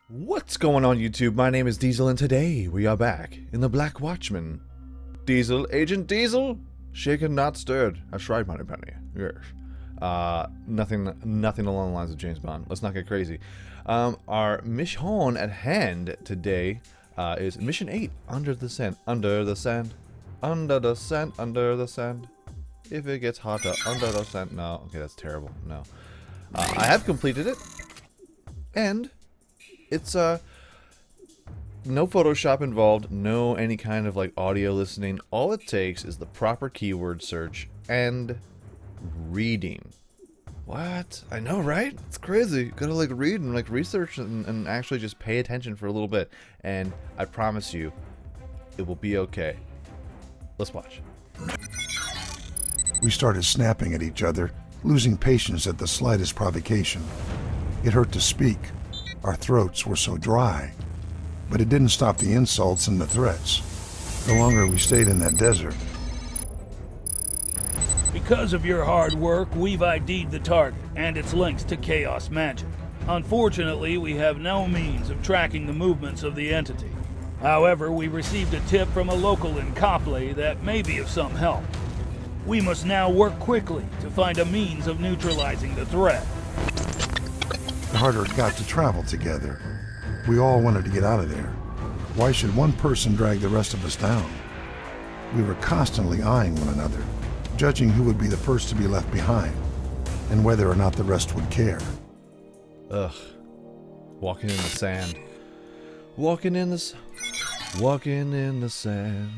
What's going on, YouTube? My name is Diesel, and today we are back in the Black Watchmen. Diesel, Agent Diesel, shaken not stirred. That's right, Money Penny. Yes. Nothing along the lines of James Bond. Let's not get crazy. Our mission at hand today is Mission 8, Under the Sand. Under the sand. Under the sand. Under the sand. If it gets hotter, under the sand. No, okay, that's terrible. No. I have completed it, and it's no Photoshop involved, no any kind of like audio listening. All it takes is the proper keyword search and reading. What? I know, right? It's crazy. You gotta like read and like research and actually just pay attention for a little bit. And I promise you, it will be okay. Let's watch. We started snapping at each other, losing patience at the slightest provocation. It hurt to speak. Our throats were so dry. But it didn't stop the insults and the threats. The longer we stayed in that desert. Because of your hard work, we've ID'd the target and its links to chaos magic. Unfortunately, we have no means of tracking the movements of the entity. However, we received a tip from a local in Copley that may be of some help. We must now work quickly to find a means of neutralizing the threat. The harder it got to travel together. We all wanted to get out of there. Why should one person drag the rest of us down? We were constantly eyeing one another, judging who would be the first to be left behind, and whether or not the rest would care. Ugh. Walking in the sand. Walking in the sand.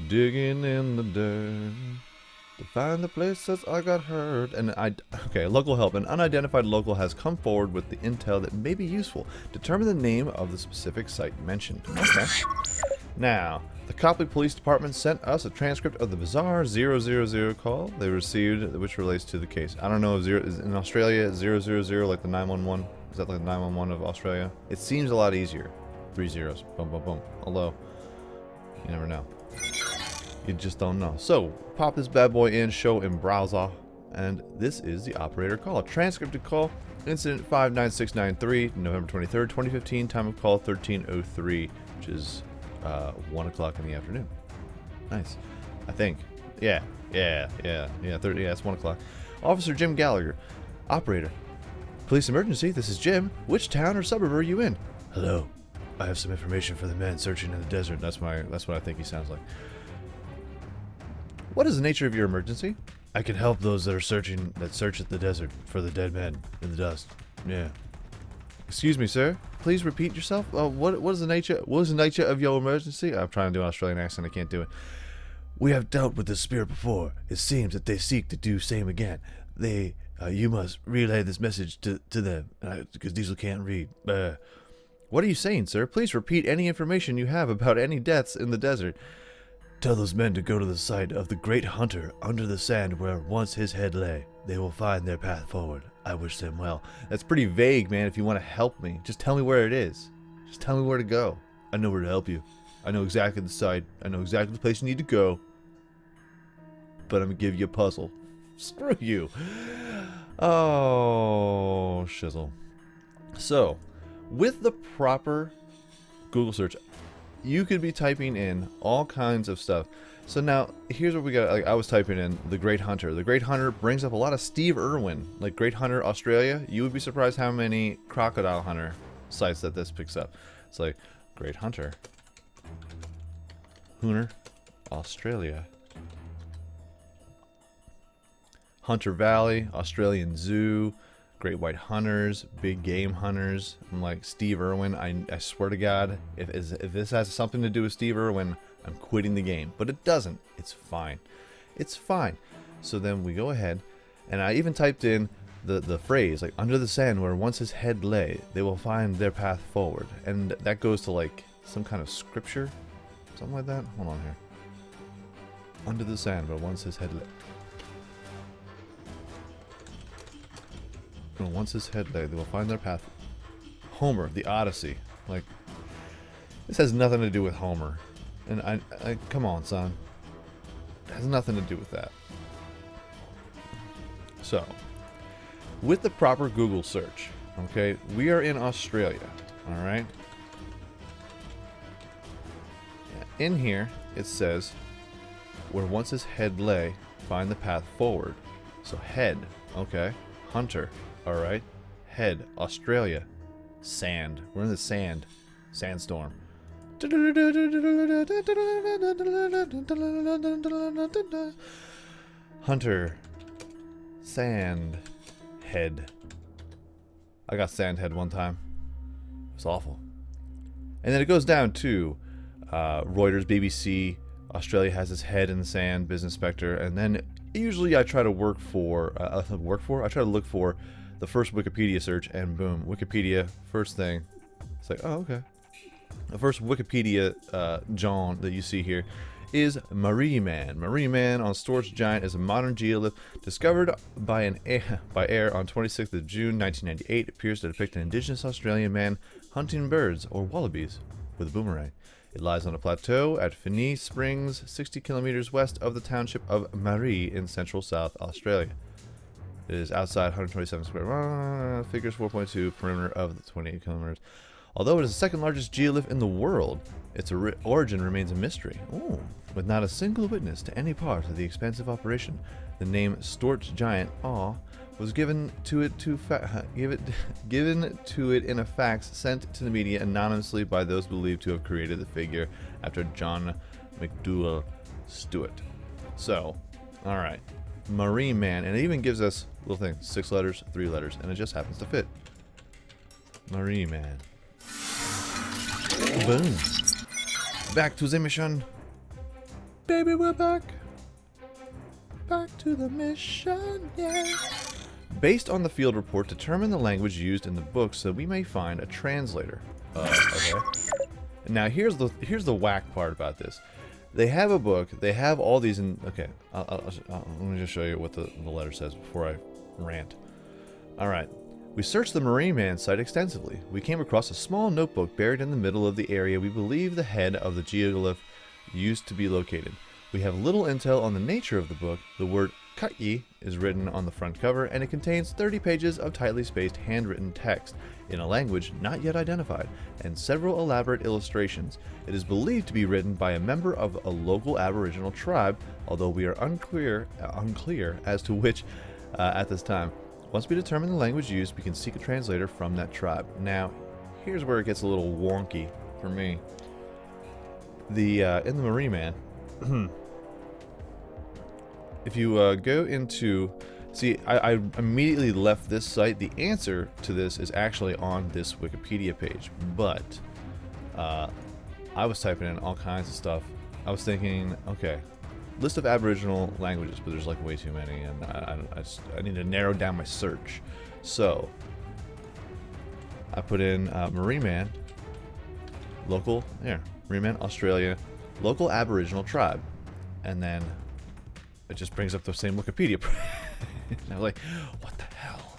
Digging in the dirt. To find the places I got hurt. And okay, local help. An unidentified local has come forward with the intel that may be useful. Determine the name of the specific site mentioned. Okay. Now, the Copley Police Department sent us a transcript of the bizarre 000 call they received, which relates to the case. I don't know if in Australia 000 like the 911. Is that like the 911 of Australia? It seems a lot easier. 3 zeros. Boom, boom, boom. Although, you never know. You just don't know. So, pop this bad boy in, show in browser, and this is the operator call. Transcripted call, incident 59693, November 23rd, 2015, time of call 1303, which is 1 o'clock in the afternoon. Nice. I think. Yeah, it's 1 o'clock. Officer Jim Gallagher. Operator. Police emergency, this is Jim. Which town or suburb are you in? Hello. I have some information for the men searching in the desert. That's what I think he sounds like. What is the nature of your emergency? I can help those that search at the desert for the dead men in the dust. Yeah. Excuse me, sir. Please repeat yourself. What is the nature of your emergency? I'm trying to do an Australian accent. I can't do it. We have dealt with this spirit before. It seems that they seek to do same again. You must relay this message to them because Diesel can't read. What are you saying, sir? Please repeat any information you have about any deaths in the desert. Tell those men to go to the site of the great hunter under the sand where once his head lay. They will find their path forward. I wish them well. That's pretty vague, man. If you want to help me, just tell me where it is. Just tell me where to go. I know where to help you. I know exactly the site. I know exactly the place you need to go. But I'm going to give you a puzzle. Screw you. Oh, shizzle. So, with the proper Google search, you could be typing in all kinds of stuff. So now, here's what we got. Like, I was typing in the Great Hunter. The Great Hunter brings up a lot of Steve Irwin. Like Great Hunter Australia, you would be surprised how many Crocodile Hunter sites that this picks up. It's like, Great Hunter. Australia. Hunter Valley, Australian Zoo, Great White Hunters, Big Game Hunters. I'm like, Steve Irwin, I swear to God, if this has something to do with Steve Irwin, I'm quitting the game. But it doesn't. It's fine. It's fine. So then we go ahead, and I even typed in the phrase, like, under the sand where once his head lay, they will find their path forward. And that goes to, like, some kind of scripture? Something like that? Hold on here. Under the sand where once his head lay. Once his head lay, they will find their path. Homer, the Odyssey. Like, this has nothing to do with Homer. And I come on, son. It has nothing to do with that. So, with the proper Google search, okay, we are in Australia. Alright. Yeah. In here, it says, where once his head lay, find the path forward. So head, okay. Hunter, alright. Head, Australia. Sand. We're in the sand. Sandstorm. Hunter. Sand. Head. I got sand head one time. It was awful. And then it goes down to Reuters, BBC. Australia has its head in the sand. Business Spectre. And then usually I try to I try to look for the first Wikipedia search, and boom, Wikipedia, first thing. It's like, oh, okay. The first Wikipedia John that you see here is Marie Man. Marie Man on Storage Giant is a modern geolith discovered by air on 26th of June 1998. It appears to depict an indigenous Australian man hunting birds or wallabies with a boomerang. It lies on a plateau at Finnie Springs, 60 kilometers west of the township of Marie in central South Australia. It is outside 127 square figures 4.2 perimeter of the 28 kilometers. Although it is the second largest geolith in the world, its origin remains a mystery. Ooh. With not a single witness to any part of the expansive operation, the name Storch Giant was given to it in a fax sent to the media anonymously by those believed to have created the figure after John McDouall Stewart. So, all right, Marie Man, and it even gives us a little thing: 6 letters, 3 letters, and it just happens to fit. Marie Man. Boom. Back to the mission. Baby, we're back. Back to the mission, yeah. Based on the field report, determine the language used in the book so we may find a translator. Okay. Now here's the whack part about this. They have a book. They have all these in. Okay, let me just show you what the letter says before I rant. All right. We searched the Marine Man site extensively. We came across a small notebook buried in the middle of the area we believe the head of the geoglyph used to be located. We have little intel on the nature of the book. The word Kutyi is written on the front cover, and it contains 30 pages of tightly spaced handwritten text in a language not yet identified, and several elaborate illustrations. It is believed to be written by a member of a local Aboriginal tribe, although we are unclear as to which at this time. Once we determine the language used, we can seek a translator from that tribe. Now, here's where it gets a little wonky for me. In the Marine Man, if you go into, see, I immediately left this site. The answer to this is actually on this Wikipedia page, but I was typing in all kinds of stuff. I was thinking, okay, list of Aboriginal languages, but there's like way too many, and I need to narrow down my search. So I put in Marine Man, local, Marine Man, Australia, local Aboriginal tribe, and then it just brings up the same Wikipedia. And I was like, what the hell?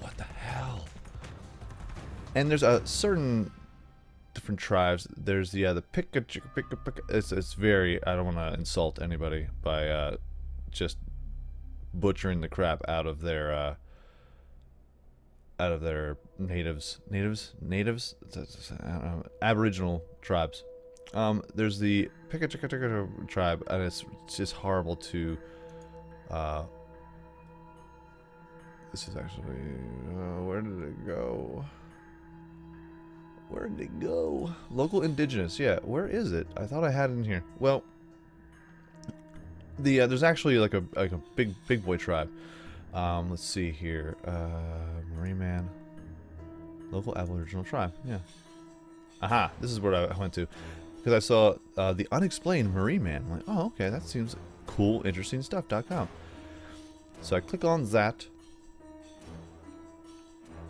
What the hell? And there's a certain different tribes. There's the Pika. It's very. I don't want to insult anybody by just butchering the crap out of their natives. I don't know, Aboriginal tribes. There's the Pika tribe, and it's just horrible to. This is actually. Where did it go? Where did it go? Local indigenous. Yeah, where is it? I thought I had it in here. Well, there's actually like a big boy tribe. Let's see here. Marine Man. Local Aboriginal tribe. Yeah. Aha. This is where I went to. Because I saw the unexplained Marine Man. I'm like, oh, okay, that seems cool, interesting stuff.com. So I click on that.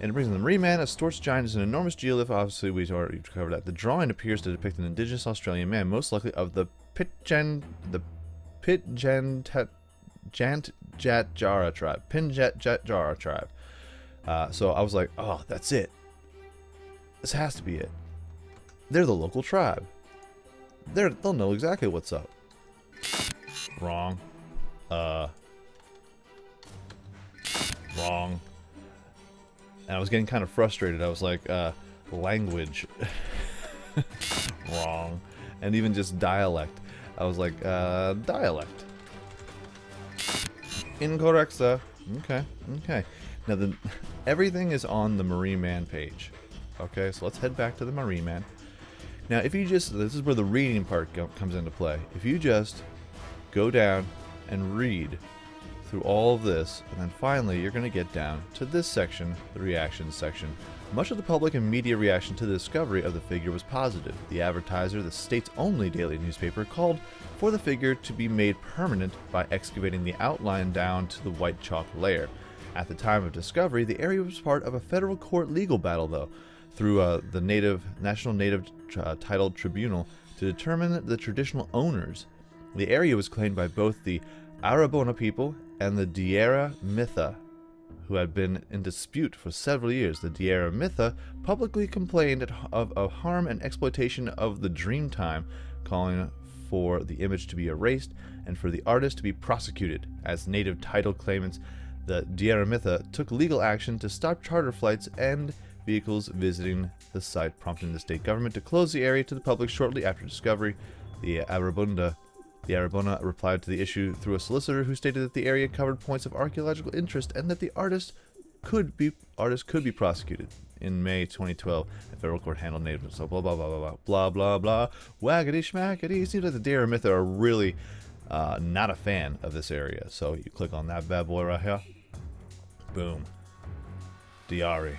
And it brings in the Marine Man. A Storch Giant is an enormous geolith. Obviously, we've already covered that. The drawing appears to depict an indigenous Australian man, most likely of the Pitjantjatjara tribe. Pinjatjatjara tribe. So I was like, oh, that's it. This has to be it. They're the local tribe. They'll know exactly what's up. Wrong. Wrong. And I was getting kind of frustrated. I was like, language wrong, and even just dialect. I was like, dialect. Incorrect, sir. Okay, okay. Now, everything is on the Marine Man page. Okay, so let's head back to the Marine Man. Now, if you just, this is where the reading part comes into play. If you just go down and read through all of this, and then finally you're going to get down to this section, the reactions section. Much of the public and media reaction to the discovery of the figure was positive. The Advertiser, the state's only daily newspaper, called for the figure to be made permanent by excavating the outline down to the white chalk layer. At the time of discovery, the area was part of a federal court legal battle, though, through the National Native Title Tribunal to determine the traditional owners. The area was claimed by both the Arabona people and the Diera Mitha, who had been in dispute for several years. The Diera Mitha publicly complained of harm and exploitation of the Dreamtime, calling for the image to be erased and for the artist to be prosecuted. As native title claimants, the Diera Mitha took legal action to stop charter flights and vehicles visiting the site, prompting the state government to close the area to the public shortly after discovery. The Arabona replied to the issue through a solicitor who stated that the area covered points of archaeological interest and that the artist could be prosecuted. In May 2012, the federal court handled native. So blah blah blah blah blah blah blah. Waggity schmackety. Seems like the Diera Mitha are really not a fan of this area. So you click on that bad boy right here. Boom. Diari.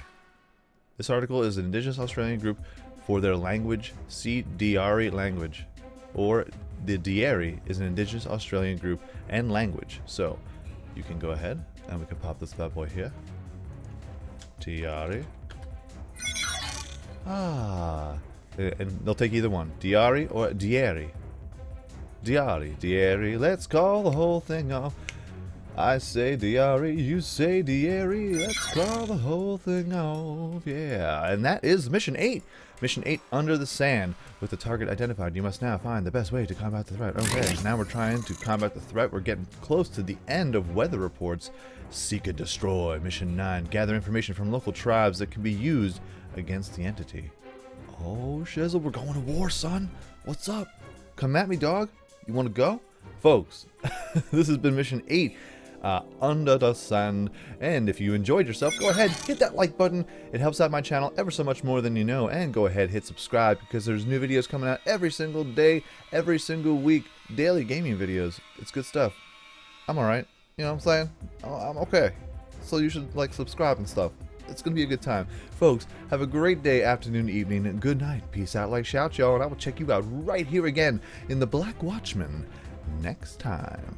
This article is an Indigenous Australian group for their language. See Diari language, or the Dieri is an Indigenous Australian group and language. So you can go ahead and we can pop this bad boy here. Diari. And they'll take either one, Diari or Dieri. Diari, Dieri, let's call the whole thing off. I say Diari, you say Dieri, let's call the whole thing off. Yeah, and that is Mission 8. Mission 8, Under the Sand. With the target identified, you must now find the best way to combat the threat. Okay, now we're trying to combat the threat. We're getting close to the end of weather reports. Seek and destroy. Mission 9, gather information from local tribes that can be used against the entity. Oh, Shizzle, we're going to war, son. What's up? Come at me, dog. You want to go? Folks, this has been Mission 8. Under the Sand. And if you enjoyed yourself, go ahead, hit that like button. It helps out my channel ever so much more than you know. And go ahead, hit subscribe, because there's new videos coming out every single day, every single week. Daily gaming videos. It's good stuff. I'm alright. You know what I'm saying? I'm okay. So you should like subscribe and stuff. It's gonna be a good time. Folks, have a great day, afternoon, evening, and good night. Peace out, like, shout, y'all, and I will check you out right here again in the Black Watchmen next time.